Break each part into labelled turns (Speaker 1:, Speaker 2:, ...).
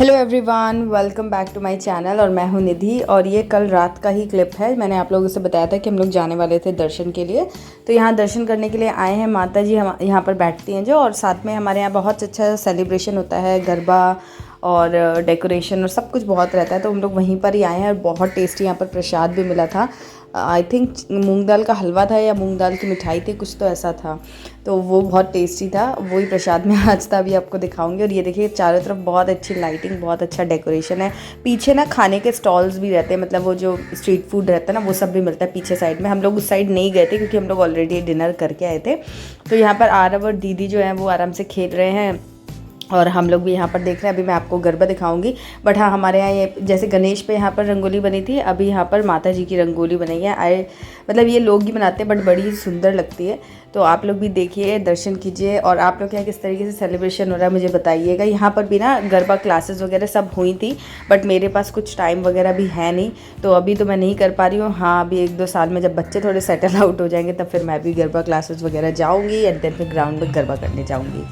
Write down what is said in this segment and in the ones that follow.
Speaker 1: Hello everyone, welcome back to my channel. और मैं हूं निधि और ये कल रात का ही क्लिप है। मैंने आप लोगों से बताया था कि हम लोग जाने वाले थे दर्शन के लिए, तो यहाँ दर्शन करने के लिए आए हैं। माता जी हम यहाँ पर बैठती हैं जो, और साथ में हमारे यहाँ बहुत अच्छा सेलिब्रेशन होता है, गरबा और डेकोरेशन और सब कुछ बहुत रहता है। तो हम लोग वहीं पर ही आए हैं और बहुत टेस्टी यहाँ पर प्रसाद भी मिला था। आई थिंक मूंग दाल का हलवा था या मूंग दाल की मिठाई थी, कुछ तो ऐसा था। तो वो बहुत टेस्टी था, वही प्रसाद मैं आज था अभी आपको दिखाऊंगी। और ये देखिए चारों तरफ बहुत अच्छी लाइटिंग, बहुत अच्छा डेकोरेशन है। पीछे ना खाने के स्टॉल्स भी रहते हैं, मतलब वो जो स्ट्रीट फूड रहता है ना, वो सब भी मिलता है पीछे साइड में। हम लोग उस साइड नहीं गए थे क्योंकि हम लोग ऑलरेडी डिनर करके आए थे। तो यहाँ पर आरव और दीदी जो है वो आराम से खेल रहे हैं और हम लोग भी यहाँ पर देख रहे हैं। अभी मैं आपको गरबा दिखाऊंगी, बट हाँ हमारे यहाँ ये जैसे गणेश पे यहाँ पर रंगोली बनी थी, अभी यहाँ पर माता जी की रंगोली बनी है। मतलब ये लोग ही बनाते हैं बट बड़ी सुंदर लगती है। तो आप लोग भी देखिए, दर्शन कीजिए। और आप लोग के यहाँ किस तरीके से सेलिब्रेशन हो रहा है मुझे बताइएगा। यहाँ पर भी ना गरबा क्लासेस वगैरह सब हुई थी, बट मेरे पास कुछ टाइम वगैरह भी है नहीं, तो अभी तो मैं नहीं कर पा रही हूँ। हाँ अभी 1-2 साल में जब बच्चे थोड़े सेटल आउट हो जाएंगे तब फिर मैं भी गरबा क्लासेस वगैरह जाऊँगी एंड देन फिर ग्राउंड में गरबा करने जाऊँगी।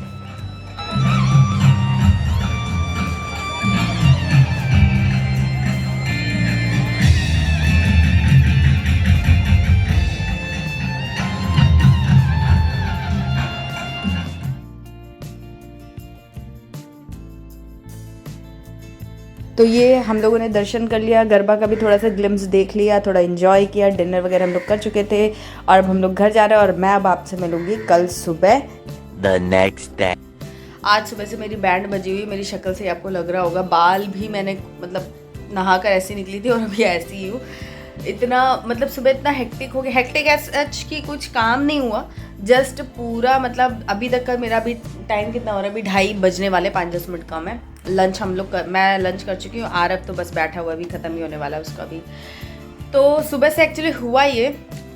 Speaker 1: तो ये हम लोगों ने दर्शन कर लिया, गरबा का भी थोड़ा सा ग्लिम्स देख लिया, थोड़ा एंजॉय किया। डिनर वगैरह हम लोग कर चुके थे और अब हम लोग घर जा रहे हैं। और मैं अब आपसे मिलूंगी कल सुबह द नेक्स्ट डे। आज सुबह से मेरी बैंड बजी हुई, मेरी शक्ल से आपको लग रहा होगा। बाल भी मैंने मतलब नहा कर ऐसी निकली थी और अभी ऐसी ही हूँ। इतना मतलब सुबह इतना हेक्टिक हो गया। हेक्टिक एच की कुछ काम नहीं हुआ, जस्ट पूरा मतलब अभी तक का मेरा भी टाइम कितना हो रहा है, अभी 2:30 बजने वाले, 5-10 मिनट कम है। लंच मैं लंच कर चुकी हूँ। आरव तो बस बैठा हुआ, अभी ख़त्म ही होने वाला है उसका भी। तो सुबह से एक्चुअली हुआ ये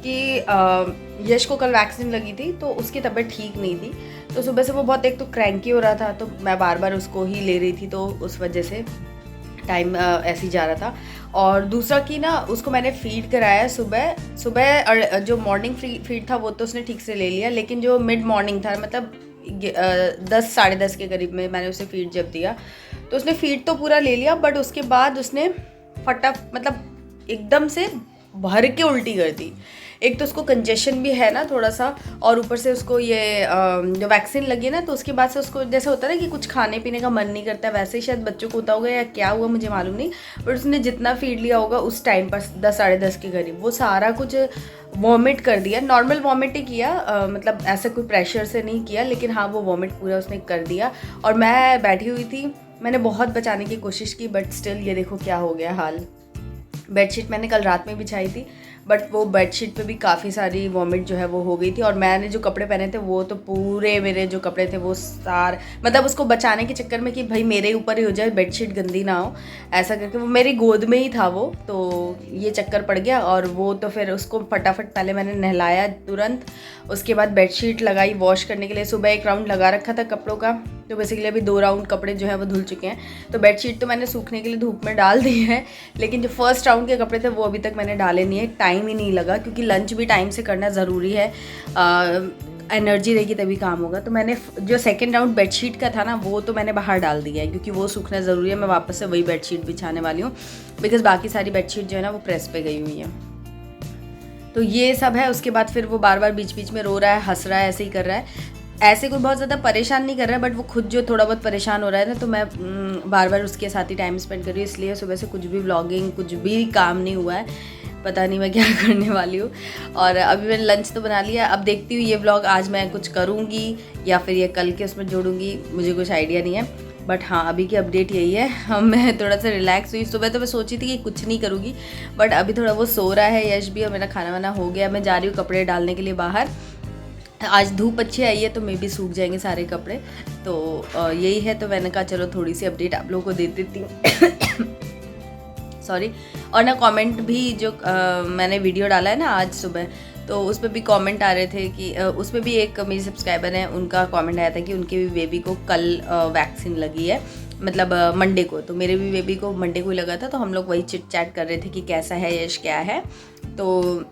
Speaker 1: कि यश को कल वैक्सीन लगी थी तो उसकी तबीयत ठीक नहीं थी। तो सुबह से वो बहुत एक तो क्रैंकी हो रहा था, तो मैं बार बार उसको ही ले रही थी, तो उस वजह से टाइम ऐसे ही जा रहा था। और दूसरा कि ना उसको मैंने फीड कराया सुबह सुबह, और जो मॉर्निंग फीड था वो तो उसने ठीक से ले लिया, लेकिन जो मिड मॉर्निंग था मतलब 10-10:30 के करीब में मैंने उसे फीड जब दिया, तो उसने फीड तो पूरा ले लिया, बट उसके बाद उसने मतलब एकदम से भर के उल्टी कर दी। एक तो उसको कंजेशन भी है ना थोड़ा सा, और ऊपर से उसको ये जो वैक्सीन लगी ना, तो उसके बाद से उसको जैसे होता है ना कि कुछ खाने पीने का मन नहीं करता है, वैसे ही शायद बच्चों को होता होगा या क्या हुआ मुझे मालूम नहीं। बट उसने जितना फीड लिया होगा उस टाइम पर 10-10:30 के करीब वो सारा कुछ वॉमिट कर दिया। नॉर्मल वॉमिट ही किया, मतलब ऐसा कोई प्रेशर से नहीं किया, लेकिन हाँ वो वॉमिट पूरा उसने कर दिया। और मैं बैठी हुई थी, मैंने बहुत बचाने की कोशिश की, बट स्टिल ये देखो क्या हो गया हाल। बेडशीट मैंने कल रात में बिछाई थी, बट वो बेडशीट पे भी काफ़ी सारी वॉमिट जो है वो हो गई थी। और मैंने जो कपड़े पहने थे वो तो पूरे मेरे जो कपड़े थे वो मतलब उसको बचाने के चक्कर में कि भाई मेरे ऊपर ही हो जाए, बेडशीट गंदी ना हो, ऐसा करके वो मेरी गोद में ही था वो, तो ये चक्कर पड़ गया। और वो तो फिर उसको फटाफट पहले मैंने नहलाया तुरंत, उसके बाद बेडशीट लगाई वॉश करने के लिए। सुबह एक राउंड लगा रखा था कपड़ों का, तो बेसिकली अभी 2 राउंड कपड़े जो है वो धुल चुके हैं। तो बेडशीट तो मैंने सूखने के लिए धूप में डाल दी है, लेकिन जो फर्स्ट राउंड के कपड़े थे वो अभी तक मैंने डाले नहीं है। टाइम ही नहीं लगा, क्योंकि लंच भी टाइम से करना ज़रूरी है, एनर्जी रहेगी तभी काम होगा। तो मैंने जो सेकंड राउंड बेडशीट का था ना वो तो मैंने बाहर डाल दिया है, क्योंकि वो सूखना ज़रूरी है। मैं वापस से वही बेडशीट बिछाने वाली हूँ, बिकॉज़ बाकी सारी बेडशीट जो है ना वो प्रेस पे गई हुई है। तो ये सब है। उसके बाद फिर वो बार बार बीच बीच में रो रहा है, हंस रहा है, ऐसे ही कर रहा है। ऐसे कोई बहुत ज़्यादा परेशान नहीं कर रहा है, बट वो खुद जो थोड़ा बहुत परेशान हो रहा है ना, तो मैं बार बार उसके साथ ही टाइम स्पेंड कर रही हूँ। इसलिए सुबह से कुछ भी व्लॉगिंग कुछ भी काम नहीं हुआ है, पता नहीं मैं क्या करने वाली हूँ। और अभी मैंने लंच तो बना लिया, अब देखती हूँ ये व्लॉग आज मैं कुछ करूँगी या फिर ये कल के उसमें जोड़ूंगी, मुझे कुछ आइडिया नहीं है। बट हाँ अभी की अपडेट यही है। मैं थोड़ा सा रिलैक्स हुई। सुबह तो मैं सोची थी कि कुछ नहीं करूँगी, बट अभी थोड़ा वो सो रहा है यश भी, और मेरा खाना वाना हो गया। मैं जा रही हूँ कपड़े डालने के लिए बाहर। आज धूप अच्छी आई है तो मे भी सूख जाएंगे सारे कपड़े, तो यही है। तो मैंने कहा चलो थोड़ी सी अपडेट आप लोगों को दे देती हूँ। सॉरी। और ना कमेंट भी जो मैंने वीडियो डाला है ना आज सुबह, तो उस पर भी कमेंट आ रहे थे कि उस पर भी एक मेरी सब्सक्राइबर है, उनका कमेंट आया था कि उनके भी बेबी को कल वैक्सीन लगी है, मतलब मंडे को। तो मेरे भी बेबी को मंडे को ही लगा था, तो हम लोग वही चिट चैट कर रहे थे कि कैसा है यश, क्या है। तो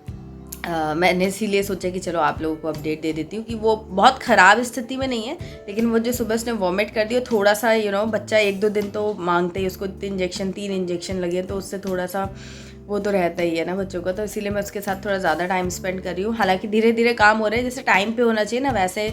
Speaker 1: मैंने इसीलिए सोचा कि चलो आप लोगों को अपडेट दे देती हूँ कि वो बहुत ख़राब स्थिति में नहीं है, लेकिन वो जो सुबह उसने वॉमिट कर दिया थोड़ा सा बच्चा 1-2 दिन तो मांगते ही, उसको 3 इंजेक्शन लगे तो उससे थोड़ा सा वो तो रहता ही है ना बच्चों का, तो इसीलिए मैं उसके साथ थोड़ा ज़्यादा टाइम स्पेंड कर रही हूँ। हालांकि धीरे धीरे काम हो रहे हैं, जैसे टाइम पे होना चाहिए ना वैसे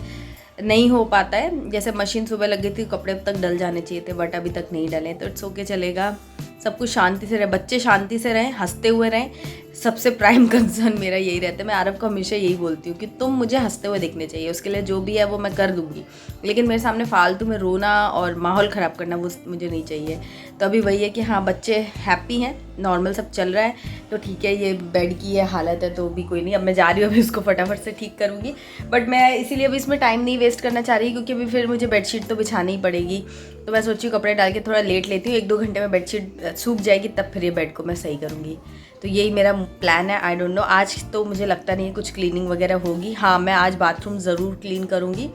Speaker 1: नहीं हो पाता है। जैसे मशीन सुबह लग गई थी, कपड़े अब तक डल जाने चाहिए थे बट अभी तक नहीं डले, तो इट्स ओके, चलेगा। सब कुछ शांति से रहे, बच्चे शांति से रहें, हंसते हुए रहें, सबसे प्राइम कंसर्न मेरा यही रहता है। मैं आरव को हमेशा यही बोलती हूँ कि तुम मुझे हंसते हुए दिखने चाहिए, उसके लिए जो भी है वो मैं कर दूँगी, लेकिन मेरे सामने फालतू में रोना और माहौल ख़राब करना वो मुझे नहीं चाहिए। तो अभी वही है कि हाँ बच्चे हैप्पी हैं, नॉर्मल सब चल रहा है, तो ठीक है। ये बेड की है हालत है तो भी कोई नहीं, अब मैं जा रही हूँ, अभी उसको फटाफट से ठीक करूँगी। बट मैं इसीलिए अभी इसमें टाइम नहीं वेस्ट करना चाह रही, क्योंकि अभी फिर मुझे बेडशीट तो बिछानी ही पड़ेगी। तो मैं सोची कपड़े डाल के थोड़ा लेट लेती हूँ, 1-2 घंटे में बेडशीट सूख जाएगी, तब फिर ये बेड को मैं सही करूँगी। तो यही मेरा प्लान है। आई डोंट नो, आज तो मुझे लगता नहीं है कुछ क्लीनिंग वगैरह होगी। हाँ मैं आज बाथरूम ज़रूर क्लीन करूँगी।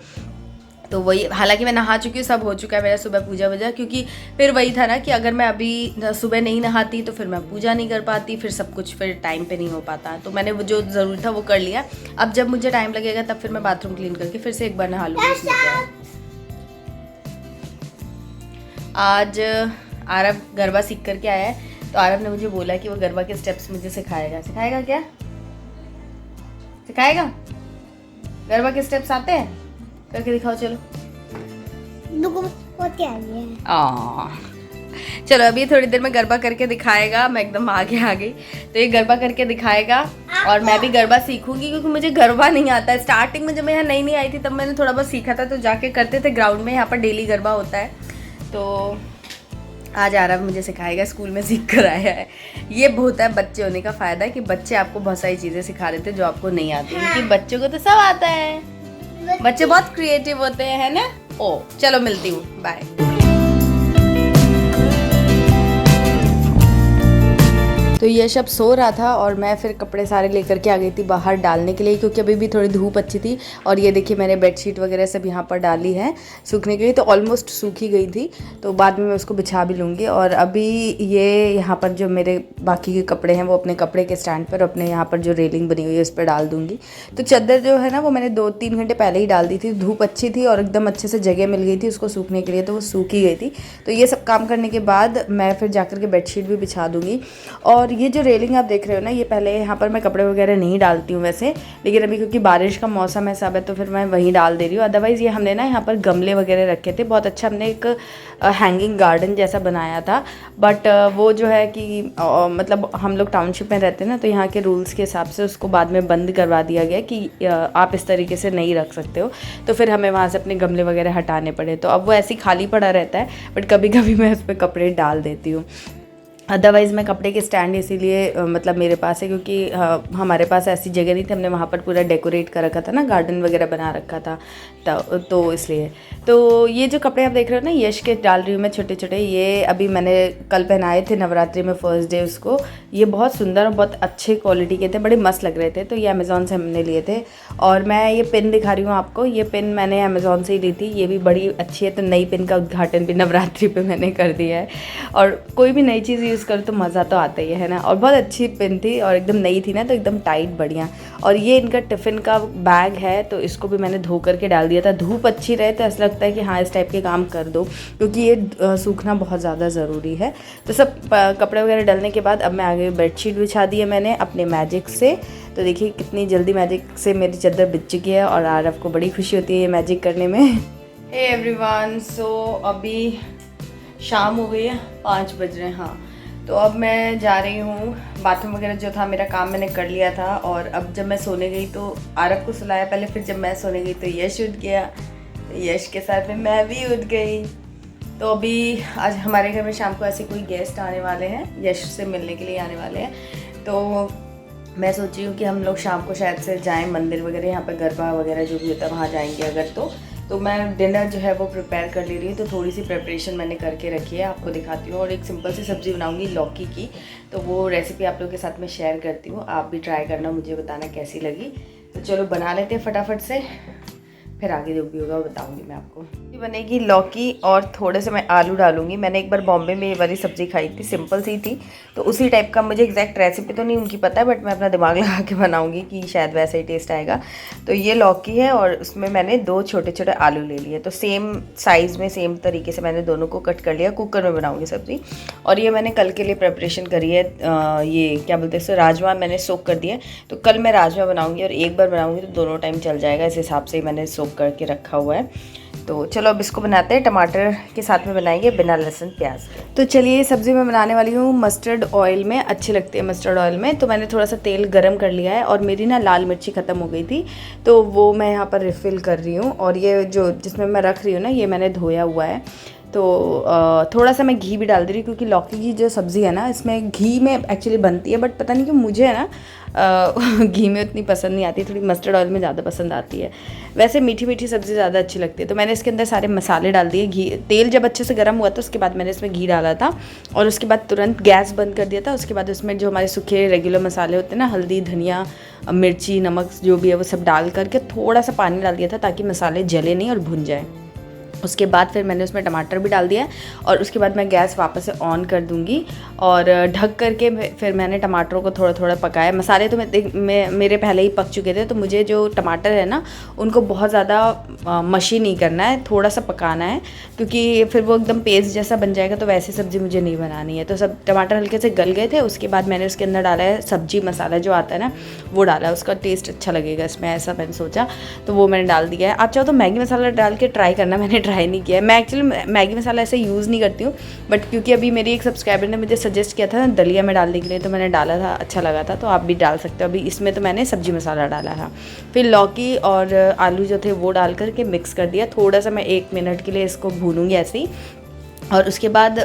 Speaker 1: तो वही, हालांकि मैं नहा चुकी हूँ, सब हो चुका है मेरा सुबह पूजा वूजा, क्योंकि फिर वही था ना कि अगर मैं अभी सुबह नहीं नहाती तो फिर मैं पूजा नहीं कर पाती, फिर सब कुछ फिर टाइम पे नहीं हो पाता। तो मैंने वो जो ज़रूरी था वो कर लिया। अब जब मुझे टाइम लगेगा तब फिर मैं बाथरूम क्लीन करके फिर से एक बार नहा लूँगी। आज आरव गरबा सीख करके आया है, तो आरव ने मुझे बोला कि वो गरबा के स्टेप्स मुझे सिखाएगा। सिखाएगा क्या? सिखाएगा? गरबा के स्टेप्स आते हैं? करके दिखाओ चलो। चलो अभी थोड़ी देर में गरबा करके दिखाएगा, मैं एकदम आगे आ गई। तो ये गरबा करके दिखाएगा और मैं भी गरबा सीखूंगी, क्योंकि मुझे गरबा नहीं आता है। स्टार्टिंग में जब मैं यहाँ नई आई थी तब मैंने थोड़ा बहुत सीखा था, तो जाके करते थे ग्राउंड में, यहाँ पर डेली गरबा होता है। तो आज आरव मुझे सिखाएगा, स्कूल में सीख कर आया है। ये बहुत है बच्चे होने का फ़ायदा है कि बच्चे आपको बहुत सारी चीज़ें सिखा देते हैं जो आपको नहीं आती, क्योंकि बच्चों को तो सब आता है, बच्चे बहुत क्रिएटिव होते हैं, है ना। ओ चलो मिलती हूँ, बाय। तो यश अब सो रहा था और मैं फिर कपड़े सारे लेकर के आ गई थी बाहर डालने के लिए, क्योंकि अभी भी थोड़ी धूप अच्छी थी। और ये देखिए मैंने बेडशीट वगैरह सब यहाँ पर डाली है सूखने के लिए, तो ऑलमोस्ट सूखी गई थी, तो बाद में मैं उसको बिछा भी लूँगी। और अभी ये यहाँ पर जो मेरे बाकी के कपड़े हैं वो अपने कपड़े के स्टैंड पर, अपने यहाँ पर जो रेलिंग बनी हुई है उस पर डाल दूँगी। तो चादर जो है ना वो मैंने 2-3 घंटे पहले ही डाल दी थी, धूप अच्छी थी और एकदम अच्छे से जगह मिल गई थी उसको सूखने के लिए, तो वो सूखी गई थी। तो ये सब काम करने के बाद मैं फिर जाकर के बेडशीट भी बिछा दूँगी। और ये जो रेलिंग आप देख रहे हो ना, ये पहले यहाँ पर मैं कपड़े वगैरह नहीं डालती हूँ वैसे, लेकिन अभी क्योंकि बारिश का मौसम है सब है तो फिर मैं वहीं डाल दे रही हूँ। अदरवाइज़ ये हमने ना यहाँ पर गमले वगैरह रखे थे, बहुत अच्छा हमने एक हैंगिंग गार्डन जैसा बनाया था। बट वो जो है कि मतलब हम लोग टाउनशिप में रहते हैं ना, तो यहाँ के रूल्स के हिसाब से उसको बाद में बंद करवा दिया गया कि आप इस तरीके से नहीं रख सकते हो, तो फिर हमें वहाँ से अपने गमले वगैरह हटाने पड़े। तो अब वो ऐसे ही खाली पड़ा रहता है, बट कभी कभी मैं उस पर कपड़े डाल देती हूँ। अदरवाइज़ मैं कपड़े के स्टैंड इसीलिए मतलब मेरे पास है क्योंकि हमारे पास ऐसी जगह नहीं थी, हमने वहाँ पर पूरा डेकोरेट कर रखा था ना, गार्डन वगैरह बना रखा था, तो इसलिए। तो ये जो कपड़े आप देख रहे हो ना, यश के डाल रही हूँ मैं छोटे छोटे, ये अभी मैंने कल पहनाए थे नवरात्रि में फर्स्ट डे उसको। ये बहुत सुंदर और बहुत अच्छे क्वालिटी के थे, बड़े मस्त लग रहे थे, तो ये अमेज़ॉन से हमने लिए थे। और मैं ये पिन दिखा रही हूँ आपको, ये पिन मैंने अमेज़ॉन से ही ली थी, ये भी बड़ी अच्छी है। तो नई पिन का उद्घाटन भी नवरात्रि पे मैंने कर दिया है, और कोई भी नई चीज़ यूज़ करो तो मज़ा तो आता ही है ना। और बहुत अच्छी पिन थी और एकदम नई थी ना, तो एकदम टाइट बढ़िया। और ये इनका टिफ़िन का बैग है, तो इसको भी मैंने धो करके डाल दिया था। धूप अच्छी रहे तो ऐसा लगता है कि हाँ इस टाइप के काम कर दो, क्योंकि ये सूखना बहुत ज़्यादा ज़रूरी है। तो सब कपड़े वगैरह डलने के बाद अब मैं आगे बेडशीट बिछा दी है मैंने अपने मैजिक से। तो देखिए कितनी जल्दी मैजिक से मेरी चादर बिछ चुकी है, और आरव को बड़ी खुशी होती है ये मैजिक करने में। हे एवरीवन, सो अभी शाम हो गई है, 5 बज रहे हैं। हाँ, तो अब मैं जा रही हूँ, बाथरूम वगैरह जो था मेरा काम मैंने कर लिया था। और अब जब मैं सोने गई तो आरव को सुलाया पहले, फिर जब मैं सोने गई तो यश उठ गया, यश के साथ में मैं भी उठ गई। तो अभी आज हमारे घर में शाम को ऐसे कोई गेस्ट आने वाले हैं, यश से मिलने के लिए आने वाले हैं। तो मैं सोच रही हूँ कि हम लोग शाम को शायद से जाएँ मंदिर वगैरह, यहाँ पर गरबा वगैरह जो भी होता है वहाँ जाएंगे अगर तो मैं डिनर जो है वो प्रिपेयर कर ले रही हूँ। तो थोड़ी सी प्रिपरेशन मैंने करके रखी है, आपको दिखाती हूँ। और एक सिंपल सी सब्ज़ी बनाऊँगी लौकी की, तो वो रेसिपी आप लोगों के साथ में शेयर करती हूँ, आप भी ट्राई करना, मुझे बताना कैसी लगी। तो चलो बना लेते हैं फटाफट से, फिर आगे जो भी होगा वो बताऊंगी मैं आपको। ये बनेगी लौकी और थोड़े से मैं आलू डालूंगी। मैंने एक बार बॉम्बे में ये वाली सब्ज़ी खाई थी, सिंपल सी थी, तो उसी टाइप का मुझे एग्जैक्ट रेसिपी तो नहीं उनकी पता है, बट मैं अपना दिमाग लगा के बनाऊंगी कि शायद वैसा ही टेस्ट आएगा। तो ये लौकी है और उसमें मैंने 2 छोटे छोटे आलू ले लिए, तो सेम साइज़ में सेम तरीके से मैंने दोनों को कट कर लिया। कुकर में बनाऊँगी सब्ज़ी। और ये मैंने कल के लिए प्रिपरेशन करी है, ये क्या बोलते हैं, राजमा मैंने सोक कर दिया, तो कल मैं राजमा बनाऊँगी और एक बार बनाऊँगी तो दोनों टाइम चल जाएगा, इस हिसाब से मैंने सोक करके रखा हुआ है। तो चलो अब इसको बनाते हैं। टमाटर के साथ में बनाएंगे बिना लहसुन प्याज के। तो चलिए ये सब्ज़ी मैं बनाने वाली हूँ मस्टर्ड ऑयल में, अच्छी लगती है मस्टर्ड ऑयल में। तो मैंने थोड़ा सा तेल गरम कर लिया है और मेरी ना लाल मिर्ची ख़त्म हो गई थी, तो वो मैं यहाँ पर रिफ़िल कर रही हूँ। और ये जो जिसमें मैं रख रही हूँ ना, ये मैंने धोया हुआ है। तो थोड़ा सा मैं घी भी डाल दे रही हूँ, क्योंकि लौकी की जो सब्ज़ी है ना, इसमें घी में एक्चुअली बनती है, बट पता नहीं क्यों मुझे है ना घी में उतनी पसंद नहीं आती, थोड़ी मस्टर्ड ऑयल में ज़्यादा पसंद आती है। वैसे मीठी मीठी सब्ज़ी ज़्यादा अच्छी लगती है। तो मैंने इसके अंदर सारे मसाले डाल दिए। घी तेल जब अच्छे से गर्म हुआ था उसके बाद मैंने इसमें घी डाला था और उसके बाद तुरंत गैस बंद कर दिया था। उसके बाद उसमें जो हमारे सूखे रेगुलर मसाले होते हैं ना, हल्दी, धनिया, मिर्ची, नमक जो भी है वो सब डाल करके थोड़ा सा पानी डाल दिया था ताकि मसाले जले नहीं और भुन जाए। उसके बाद फिर मैंने उसमें टमाटर भी डाल दिया और उसके बाद मैं गैस वापस से ऑन कर दूंगी और ढक करके फिर मैंने टमाटरों को थोड़ा थोड़ा पकाया। मसाले तो मेरे पहले ही पक चुके थे, तो मुझे जो टमाटर है ना उनको बहुत ज़्यादा मशी नहीं करना है, थोड़ा सा पकाना है, क्योंकि फिर वो एकदम पेस्ट जैसा बन जाएगा, तो वैसी सब्ज़ी मुझे नहीं बनानी है। तो सब टमाटर हल्के से गल गए थे। उसके बाद मैंने उसके अंदर डाला है सब्जी मसाला जो आता है ना, वो डाला है, उसका टेस्ट अच्छा लगेगा इसमें, ऐसा मैंने सोचा, तो वो मैंने डाल दिया है। आप चाहो तो मैगी मसाला डाल के ट्राई करना, मैंने ट्राई नहीं किया है। मैं एक्चुअली मैगी मसाला ऐसे यूज़ नहीं करती हूँ, बट क्योंकि अभी मेरी एक सब्सक्राइबर ने मुझे सजेस्ट किया था दलिया में डालने के लिए, तो मैंने डाला था, अच्छा लगा था, तो आप भी डाल सकते हो। अभी इसमें तो मैंने सब्जी मसाला डाला था। फिर लौकी और आलू जो थे वो डाल करके मिक्स कर दिया। थोड़ा सा मैं 1 मिनट के लिए इसको भूनूंगी ऐसे ही। और उसके बाद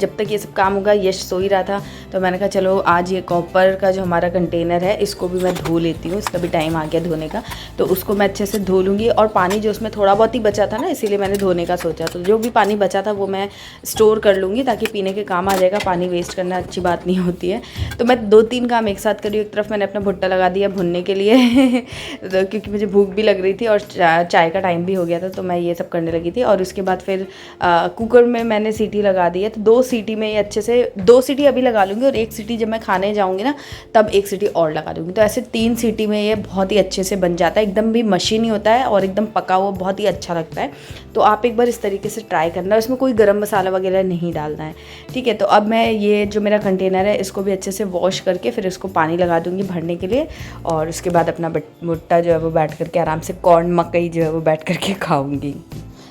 Speaker 1: जब तक ये सब काम होगा, यश सो ही रहा था, तो मैंने कहा चलो आज ये कॉपर का जो हमारा कंटेनर है इसको भी मैं धो लेती हूँ, इसका भी टाइम आ गया धोने का, तो उसको मैं अच्छे से धो लूँगी। और पानी जो उसमें थोड़ा बहुत ही बचा था ना, इसीलिए मैंने धोने का सोचा, तो जो भी पानी बचा था वो मैं स्टोर कर लूँगी ताकि पीने के काम आ जाएगा। पानी वेस्ट करना अच्छी बात नहीं होती है। तो मैं 2-3 काम एक साथ करी। एक तरफ मैंने अपना भुट्टा लगा दिया भुनने के लिए तो क्योंकि मुझे भूख भी लग रही थी और चाय का टाइम भी हो गया था, तो मैं ये सब करने लगी थी। और उसके बाद फिर कुकर में मैंने सीटी लगा दी है, तो 2 सीटी में ये अच्छे से 2 सीटी अभी लगा लूँगी और 1 सीटी जब मैं खाने जाऊँगी ना तब 1 सीटी और लगा दूँगी। तो ऐसे 3 सीटी में ये बहुत ही अच्छे से बन जाता है, एकदम भी मशी नहीं होता है और एकदम पका हुआ बहुत ही अच्छा लगता है। तो आप एक बार इस तरीके से ट्राई करना। इसमें कोई गरम मसाला वगैरह नहीं डालना है, ठीक है। तो अब मैं ये जो मेरा कंटेनर है इसको भी अच्छे से वॉश करके फिर इसको पानी लगा दूँगी भरने के लिए, और उसके बाद अपना भुट्टा जो है वो बैठ करके आराम से कॉर्न मकई जो है वो बैठ करके खाऊँगी।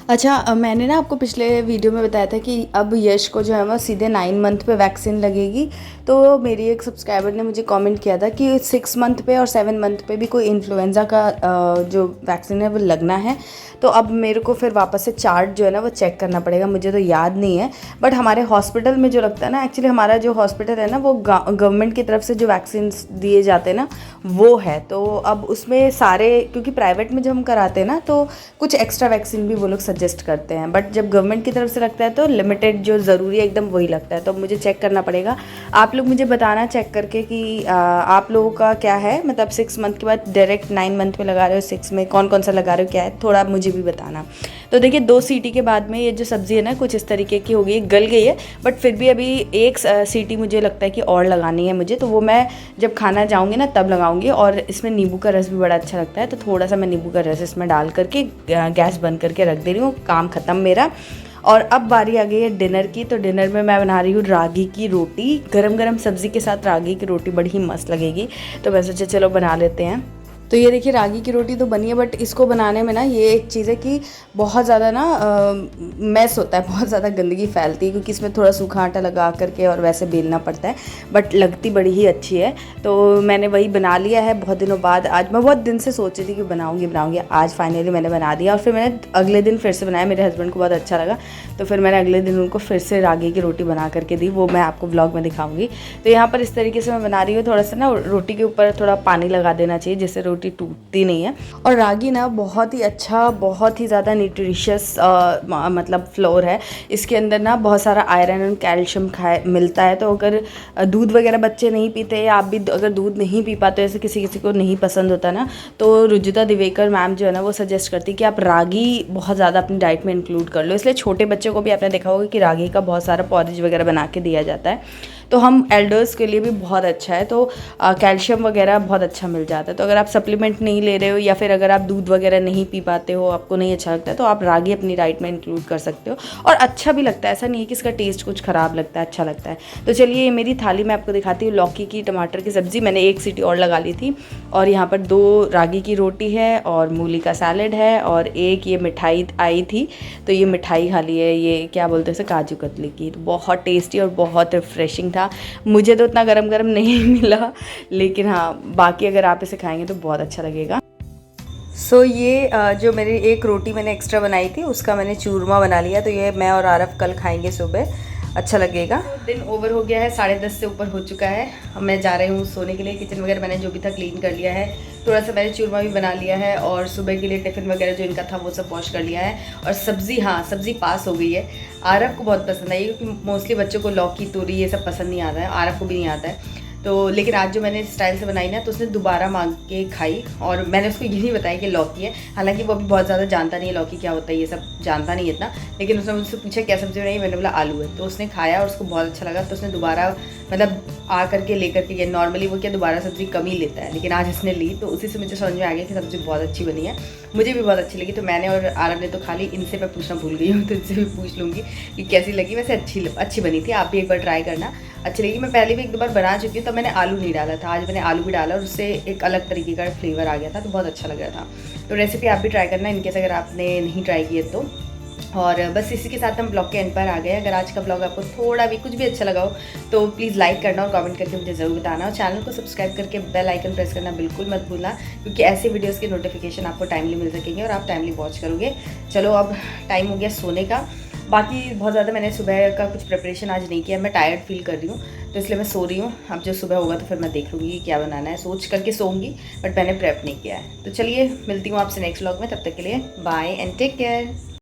Speaker 1: अच्छा, मैंने ना आपको पिछले वीडियो में बताया था कि अब यश को जो है वो सीधे 9 मंथ पे वैक्सीन लगेगी। तो मेरी एक सब्सक्राइबर ने मुझे कमेंट किया था कि 6 मंथ पे और 7 मंथ पे भी कोई इन्फ्लुएंज़ा का जो वैक्सीन है वो लगना है। तो अब मेरे को फिर वापस से चार्ट जो है ना वो चेक करना पड़ेगा, मुझे तो याद नहीं है, बट हमारे हॉस्पिटल में जो लगता है ना, एक्चुअली हमारा जो हॉस्पिटल है ना वो गवर्नमेंट की तरफ से जो वैक्सीन दिए जाते हैं ना वो है। तो अब उसमें सारे, क्योंकि प्राइवेट में जब हम कराते हैं ना तो कुछ एक्स्ट्रा वैक्सीन भी वो लोग सजेस्ट करते हैं, बट जब गवर्नमेंट की तरफ से लगता है तो लिमिटेड जो ज़रूरी है एकदम वही लगता है। तो मुझे चेक करना पड़ेगा। आप लोग मुझे बताना चेक करके कि आप लोगों का क्या है, मतलब 6 मंथ के बाद डायरेक्ट 9 मंथ में लगा रहे हो, 6 में कौन कौन सा लगा रहे हो, क्या है, थोड़ा मुझे भी बताना। तो देखिए 2 सीटी के बाद में ये जो सब्ज़ी है ना कुछ इस तरीके की हो गई, गल गई है, बट फिर भी अभी 1 सीटी मुझे लगता है कि और लगानी है मुझे, तो वो मैं जब खाना जाऊँगी ना तब लगाऊंगी। और इसमें नींबू का रस भी बड़ा अच्छा लगता है, तो थोड़ा सा मैं नींबू का रस इसमें डाल करके गैस बंद करके रख दे रही हूँ। काम ख़त्म मेरा। और अब बारी आ गई है डिनर की। तो डिनर में मैं बना रही हूँ रागी की रोटी। गरम गरम सब्ज़ी के साथ रागी की रोटी बड़ी ही मस्त लगेगी, तो मैं सोचा चलो बना लेते हैं। तो ये देखिए रागी की रोटी तो बनी है, बट इसको बनाने में ना ये एक चीज़ है कि बहुत ज़्यादा ना मैस होता है, बहुत ज़्यादा गंदगी फैलती है, क्योंकि इसमें थोड़ा सूखा आटा लगा करके और वैसे बेलना पड़ता है, बट लगती बड़ी ही अच्छी है। तो मैंने वही बना लिया है बहुत दिनों बाद। आज मैं बहुत दिन से सोच रही थी कि बनाऊँगी, आज फाइनली मैंने बना दिया। और फिर मैंने अगले दिन फिर से बनाया, मेरे हस्बैंड को बहुत अच्छा लगा, तो फिर मैंने अगले दिन उनको फिर से रागी की रोटी बना करके दी, वो मैं आपको व्लॉग में दिखाऊँगी। तो यहाँ पर इस तरीके से मैं बना रही हूँ। थोड़ा सा ना रोटी के ऊपर थोड़ा पानी लगा देना चाहिए, जिससे रोटी रोटी टूटती नहीं है। और रागी ना बहुत ही अच्छा, बहुत ही ज़्यादा न्यूट्रिशियस मतलब फ्लोर है। इसके अंदर ना बहुत सारा आयरन और कैल्शियम मिलता है। तो अगर दूध वगैरह बच्चे नहीं पीते या आप भी अगर दूध नहीं पी पाते, ऐसे किसी किसी को नहीं पसंद होता ना, तो रुजुता दिवेकर मैम जो है ना वो सजेस्ट करती है कि आप रागी बहुत ज़्यादा अपनी डाइट में इंक्लूड कर लो। इसलिए छोटे बच्चों को भी आपने देखा होगा कि रागी का बहुत सारा पॉरेज वगैरह बना के दिया जाता है। तो हम एल्डर्स के लिए भी बहुत अच्छा है। तो कैल्शियम वगैरह बहुत अच्छा मिल जाता है। तो अगर आप सप्लीमेंट नहीं ले रहे हो या फिर अगर आप दूध वगैरह नहीं पी पाते हो, आपको नहीं अच्छा लगता है, तो आप रागी अपनी डाइट में इंक्लूड कर सकते हो। और अच्छा भी लगता है, ऐसा नहीं है कि इसका टेस्ट कुछ ख़राब लगता है, अच्छा लगता है। तो चलिए ये मेरी थाली मैं आपको दिखाती हूँ। लौकी की टमाटर की सब्ज़ी मैंने 1 सीटी और लगा ली थी। और यहाँ पर 2 रागी की रोटी है और मूली का सैलेड है और एक ये मिठाई आई थी, तो ये मिठाई खा ली है। ये क्या बोलते हैं इसे, काजू कतली की। तो बहुत टेस्टी और बहुत रिफ्रेशिंग था। मुझे तो उतना गरम गरम नहीं मिला, लेकिन हाँ बाकी अगर आप इसे खाएंगे तो बहुत अच्छा लगेगा। सो ये जो मेरी एक रोटी मैंने एक्स्ट्रा बनाई थी उसका मैंने चूरमा बना लिया। तो ये मैं और आरफ कल खाएंगे सुबह, अच्छा लगेगा। तो दिन ओवर हो गया है, 10:30 से ऊपर हो चुका है। अब मैं जा रही हूँ सोने के लिए। किचन वगैरह मैंने जो भी था क्लीन कर लिया है, थोड़ा सा मैंने चूरमा भी बना लिया है और सुबह के लिए टिफ़िन वगैरह जो इनका था वो सब वॉश कर लिया है। और सब्ज़ी, हाँ सब्ज़ी पास हो गई है। आरफ को बहुत पसंद आई क्योंकि मोस्टली बच्चों को लौकी, तोरी ये सब पसंद नहीं आता है, आरफ को भी नहीं आता है। तो लेकिन आज जो मैंने स्टाइल से बनाई ना, तो उसने दोबारा मांग के खाई। और मैंने उसको ये नहीं बताया कि लौकी है, हालांकि वो अभी बहुत ज़्यादा जानता नहीं है लौकी क्या होता है, ये सब जानता नहीं है इतना। लेकिन उसने मुझसे पूछा क्या सब्ज़ी बनाई, मैंने बोला आलू है। तो उसने खाया और उसको बहुत अच्छा लगा। तो उसने दोबारा मतलब आ करके लेकर के गया। नॉर्मली वो क्या दोबारा सब्ज़ी कम ही लेता है, लेकिन आज इसने ली। तो उसी से मुझे समझ में आ गया कि सब्ज़ी बहुत अच्छी बनी है। मुझे भी बहुत अच्छी लगी। तो मैंने और आरब ने तो खा ली। इनसे मैं पूछना भूल गई हूँ, तो इनसे भी पूछ लूँगी कि कैसी लगी। वैसे अच्छी बनी थी, आप भी एक बार ट्राई करना, अच्छी लगी। मैं पहले भी 1-2 बार बना चुकी हूँ, तब मैंने आलू नहीं डाला था। आज मैंने आलू भी डाला और उससे एक अलग तरीके का फ्लेवर आ गया था, तो बहुत अच्छा लग रहा था। तो रेसिपी आप भी ट्राई करना इनकेस अगर आपने नहीं ट्राई की है तो। और बस इसी के साथ हम ब्लॉग के एंड पर आ गए। अगर आज का ब्लॉग आपको थोड़ा भी कुछ भी अच्छा लगा हो तो प्लीज़ लाइक करना और कमेंट करके मुझे ज़रूर बताना। और चैनल को सब्सक्राइब करके बेल आइकन प्रेस करना बिल्कुल मत भूलना, क्योंकि ऐसे वीडियोस के नोटिफिकेशन आपको टाइमली मिल सकेंगे और आप टाइमली वॉच करोगे। चलो अब टाइम हो गया सोने का। बाकी बहुत ज़्यादा मैंने सुबह का कुछ प्रिपरेशन आज नहीं किया, मैं टायर्ड फील कर रही हूँ, तो इसलिए मैं सो रही हूँ। अब जो सुबह होगा तो फिर मैं देख लूँगी कि क्या बनाना है, सोच करके सोऊंगी, बट मैंने प्रेप नहीं किया है। तो चलिए मिलती हूँ आपसे नेक्स्ट व्लॉग में, तब तक के लिए बाय एंड टेक केयर।